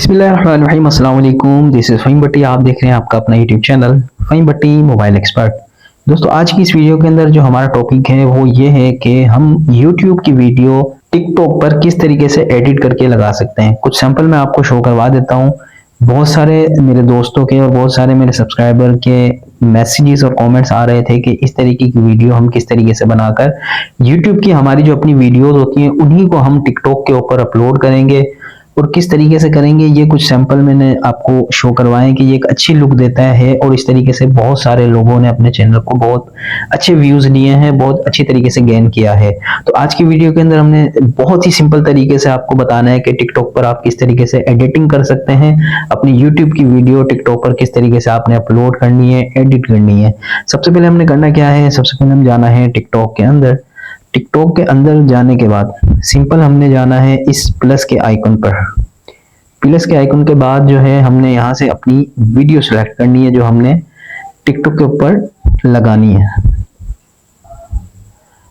बिस्मिल्लाहिर्रहमानिर्रहीम, अस्सलाम वालेकुम। दिस इज़ फ़हीम भट्टी। आप देख रहे हैं आपका अपना यूट्यूब चैनल फ़हीम भट्टी मोबाइल एक्सपर्ट। दोस्तों, आज की इस वीडियो के अंदर जो हमारा टॉपिक है वो ये है कि हम यूट्यूब की वीडियो टिकटॉक पर किस तरीके से एडिट करके लगा सकते हैं। कुछ सैंपल मैं आपको शो करवा देता हूँ। बहुत सारे मेरे दोस्तों के और बहुत सारे मेरे सब्सक्राइबर के मैसेजेस और कमेंट्स आ रहे थे कि इस तरीके की वीडियो हम किस तरीके से बनाकर यूट्यूब की हमारी जो अपनी वीडियोस होती हैं उन्हीं को हम टिकटॉक के ऊपर अपलोड करेंगे और किस तरीके से करेंगे। ये कुछ सैंपल मैंने आपको शो करवाए कि ये एक अच्छी लुक देता है और इस तरीके से बहुत सारे लोगों ने अपने चैनल को बहुत अच्छे व्यूज लिए हैं, बहुत अच्छी तरीके से गेन किया है। तो आज की वीडियो के अंदर हमने बहुत ही सिंपल तरीके से आपको बताना है कि टिकटॉक पर आप किस तरीके से एडिटिंग कर सकते हैं, अपनी यूट्यूब की वीडियो टिकटॉक पर किस तरीके से आपने अपलोड करनी है, एडिट करनी है। सबसे पहले हमने करना क्या है, सबसे पहले हम जाना है टिकटॉक के अंदर। टिकटॉक के अंदर जाने के बाद सिंपल हमने जाना है इस प्लस के आइकन पर। प्लस के आइकन के बाद जो है हमने यहाँ से अपनी वीडियो सेलेक्ट करनी है जो हमने टिकटॉक के ऊपर लगानी है।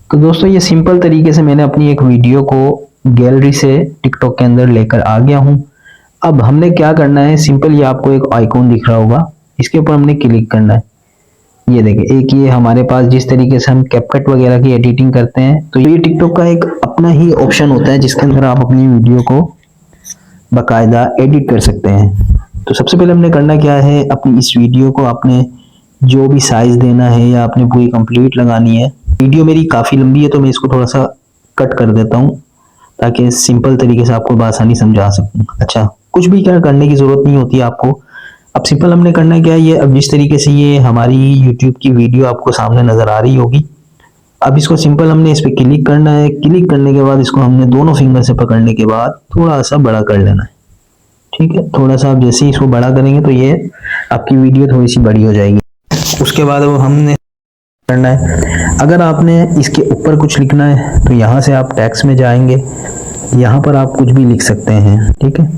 तो दोस्तों, ये सिंपल तरीके से मैंने अपनी एक वीडियो को गैलरी से टिकटॉक के अंदर लेकर आ गया हूँ। अब हमने क्या करना है, सिंपल ये आपको एक आइकॉन दिख रहा होगा, इसके ऊपर हमने क्लिक करना है। ये देखिए, एक ये हमारे पास जिस तरीके से हम कैपकट वगैरह की एडिटिंग करते हैं, तो ये टिकटॉक का एक अपना ही ऑप्शन होता है जिसके अंदर आप अपनी वीडियो को बाकायदा एडिट कर सकते हैं। तो सबसे पहले हमने करना क्या है, अपनी इस वीडियो को आपने जो भी साइज देना है या आपने पूरी कंप्लीट लगानी है। वीडियो मेरी काफ़ी लंबी है तो मैं इसको थोड़ा सा कट कर देता हूँ ताकि सिंपल तरीके से आपको बआसानी समझा सकूँ। अच्छा, कुछ भी क्या करने की ज़रूरत नहीं होती आपको। अब सिंपल हमने करना क्या है, ये अब जिस तरीके से ये हमारी यूट्यूब की वीडियो आपको सामने नज़र आ रही होगी, अब इसको सिंपल हमने इस पर क्लिक करना है। क्लिक करने के बाद इसको हमने दोनों फिंगर से पकड़ने के बाद थोड़ा सा बड़ा कर लेना है। ठीक है, थोड़ा सा आप जैसे ही इसको बड़ा करेंगे तो ये आपकी वीडियो थोड़ी सी बड़ी हो जाएगी। उसके बाद वो हमने करना है, अगर आपने इसके ऊपर कुछ लिखना है तो यहाँ से आप टेक्स्ट में जाएंगे, यहाँ पर आप कुछ भी लिख सकते हैं। ठीक है,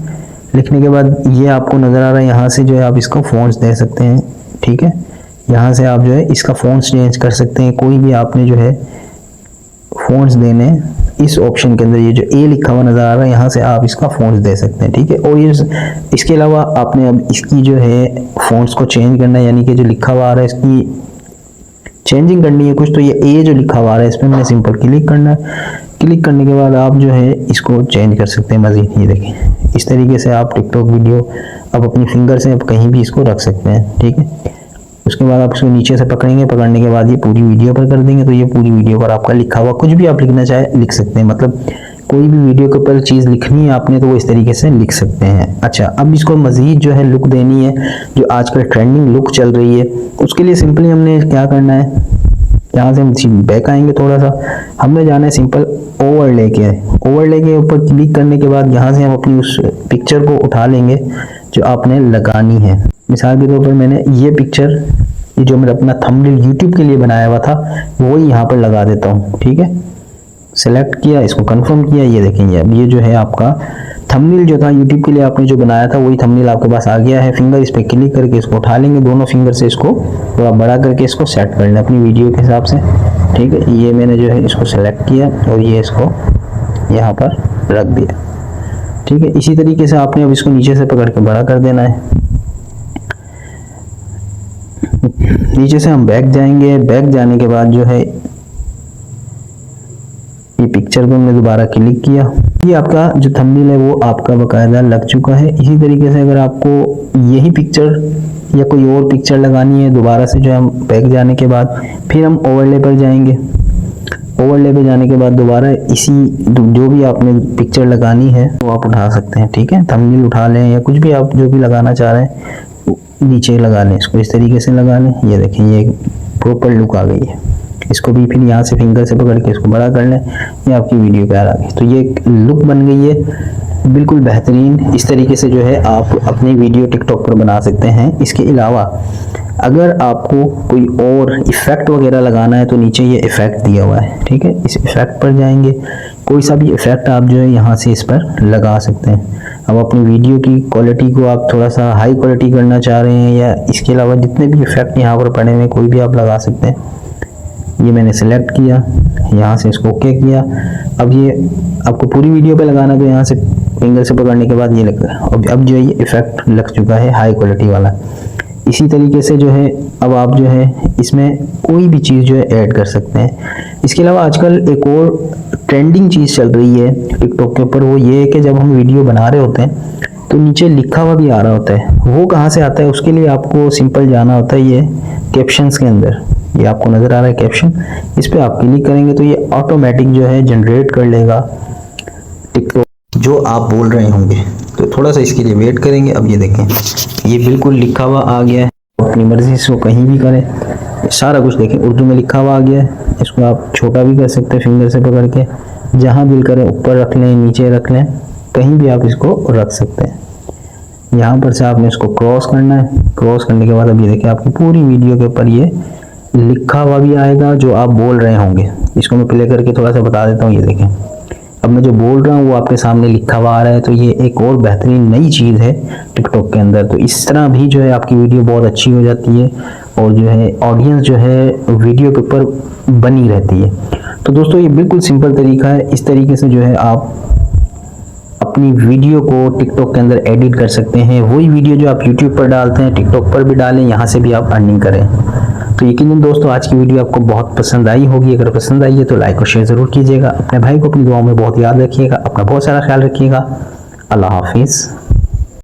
लिखने के बाद ये आपको नज़र आ रहा है, यहाँ से जो है आप इसको फ़ॉन्ट्स दे सकते हैं। ठीक है, यहाँ से आप जो है इसका फ़ॉन्ट्स चेंज कर सकते हैं। कोई भी आपने जो है फ़ॉन्ट्स देने इस ऑप्शन के अंदर, ये जो ए लिखा हुआ नज़र आ रहा है, यहाँ से आप इसका फ़ॉन्ट्स दे सकते हैं। ठीक है, और ये इसके अलावा आपने अब इसकी जो है फ़ॉन्ट्स को चेंज करना है, यानी कि जो लिखा हुआ आ रहा है इसकी चेंजिंग करनी है कुछ, तो ये ए जो लिखा हुआ आ रहा है इस पर मैंने सिंपल क्लिक करना है। क्लिक करने के बाद आप जो है इसको चेंज कर सकते हैं मज़ीद। ये देखें, इस तरीके से आप टिकटॉक वीडियो अब अपनी फिंगर से आप कहीं भी इसको रख सकते हैं। ठीक है, उसके बाद आप इसको नीचे से पकड़ेंगे, पकड़ने के बाद ये पूरी वीडियो पर कर देंगे तो ये पूरी वीडियो पर आपका लिखा हुआ कुछ भी आप लिखना चाहे लिख सकते हैं। मतलब कोई भी वीडियो के ऊपर चीज़ लिखनी है आपने तो वो इस तरीके से लिख सकते हैं। अच्छा, अब इसको मज़ीद जो है लुक देनी है, जो आजकल ट्रेंडिंग लुक चल रही है, उसके लिए सिंपली हमने क्या करना है, यहाँ से हम बैक आएंगे, थोड़ा सा हमने जाना है सिंपल ओवरले के। ओवरले के ऊपर क्लिक करने के बाद यहाँ से हम अपनी उस पिक्चर को उठा लेंगे जो आपने लगानी है। मिसाल के तौर पर मैंने ये पिक्चर, ये जो मैंने अपना थंबनेल यूट्यूब के लिए बनाया हुआ था, वो यहाँ पर लगा देता हूँ। ठीक है, सेलेक्ट किया, इसको कंफर्म किया। ये देखेंगे, अब ये जो है आपका थंबनेल जो था यूट्यूब के लिए आपने जो बनाया था वही थंबनेल आपके पास आ गया है। फिंगर इस पर क्लिक करके इसको उठा लेंगे, दोनों फिंगर से इसको थोड़ा बड़ा करके इसको सेट कर लें अपनी वीडियो के हिसाब से। ठीक है, ये मैंने जो है इसको सेलेक्ट किया और ये इसको यहाँ पर रख दिया। ठीक है, इसी तरीके से आपने अब इसको नीचे से पकड़ के बड़ा कर देना है। नीचे से हम बैक जाएंगे, बैक जाने के बाद जो है ये पिक्चर को हमने दोबारा क्लिक किया, ये आपका जो थंबनेल है वो आपका बाकायदा लग चुका है। इसी तरीके से अगर आपको यही पिक्चर या कोई और पिक्चर लगानी है, दोबारा से जो हम बैक जाने के बाद फिर हम ओवरले पर जाएंगे। ओवरले पे जाने के बाद दोबारा इसी जो भी आपने पिक्चर लगानी है वो आप उठा सकते हैं। ठीक है, थंबनेल उठा लें या कुछ भी आप जो भी लगाना चाह रहे हैं नीचे लगा लें, इसको इस तरीके से लगा लें। ये देखें, ये प्रॉपर लुक आ गई है। इसको भी फिर यहाँ से फिंगर से पकड़ के इसको बड़ा कर लें, ये आपकी वीडियो तैयार आ गई। तो ये लुक बन गई है बिल्कुल बेहतरीन। इस तरीके से जो है आप अपनी वीडियो टिकटॉक पर बना सकते हैं। इसके अलावा अगर आपको कोई और इफ़ेक्ट वगैरह लगाना है तो नीचे ये इफ़ेक्ट दिया हुआ है। ठीक है, इस इफ़ेक्ट पर जाएंगे, कोई सा भी इफ़ेक्ट आप जो है यहाँ से इस पर लगा सकते हैं। अब अपनी वीडियो की क्वालिटी को आप थोड़ा सा हाई क्वालिटी करना चाह रहे हैं या इसके अलावा जितने भी इफ़ेक्ट यहाँ पर पड़े हुए कोई भी आप लगा सकते हैं। ये मैंने सेलेक्ट किया, यहाँ से इसको ओके किया। अब ये आपको पूरी वीडियो पे लगाना है तो यहाँ से फिंगर से पकड़ने के बाद ये लग रहा है। अब जो है ये इफेक्ट लग चुका है हाई क्वालिटी वाला। इसी तरीके से जो है अब आप जो है इसमें कोई भी चीज़ जो है ऐड कर सकते हैं। इसके अलावा आजकल एक और ट्रेंडिंग चीज़ चल रही है टिकटॉक के ऊपर, वो ये है कि जब हम वीडियो बना रहे होते हैं तो नीचे लिखा हुआ भी आ रहा होता है। वो कहाँ से आता है, उसके लिए आपको सिंपल जाना होता है ये कैप्शंस के अंदर। ये आपको नज़र आ रहा है कैप्शन, इस पर आप क्लिक करेंगे तो ये ऑटोमेटिक जो है जनरेट कर लेगा टिकटॉक जो आप बोल रहे होंगे। तो थोड़ा सा इसके लिए वेट करेंगे। अब ये देखें ये बिल्कुल लिखा हुआ आ गया है, अपनी मर्जी से कहीं भी करें, सारा कुछ देखें उर्दू में लिखा हुआ आ गया है। इसको आप छोटा भी कर सकते हैं फिंगर से पकड़ के, जहाँ दिल करें ऊपर रख लें, नीचे रख लें, कहीं भी आप इसको रख सकते हैं। यहाँ पर से आपने इसको क्रॉस करना है। क्रॉस करने के बाद अब ये देखिए आपकी पूरी वीडियो के ऊपर ये लिखा हुआ भी आएगा जो आप बोल रहे होंगे। इसको मैं प्ले करके थोड़ा सा बता देता हूँ। ये देखें अब मैं जो बोल रहा हूँ वो आपके सामने लिखा हुआ आ रहा है। तो ये एक और बेहतरीन नई चीज़ है टिकटॉक के अंदर। तो इस तरह भी जो है आपकी वीडियो बहुत अच्छी हो जाती है और जो है ऑडियंस जो है वीडियो के ऊपर बनी रहती है। तो दोस्तों ये बिल्कुल सिंपल तरीका है। इस तरीके से जो है आप अपनी वीडियो को टिकटॉक के अंदर एडिट कर सकते हैं। वही वीडियो जो आप यूट्यूब पर डालते हैं टिकटॉक पर भी डालें, यहाँ से भी आप अर्निंग करें। तो यकीनन दोस्तों आज की वीडियो आपको बहुत पसंद आई होगी। अगर पसंद आई है तो लाइक और शेयर ज़रूर कीजिएगा। अपने भाई को अपनी दुआओं में बहुत याद रखिएगा। अपना बहुत सारा ख्याल रखिएगा। अल्लाह हाफिज़।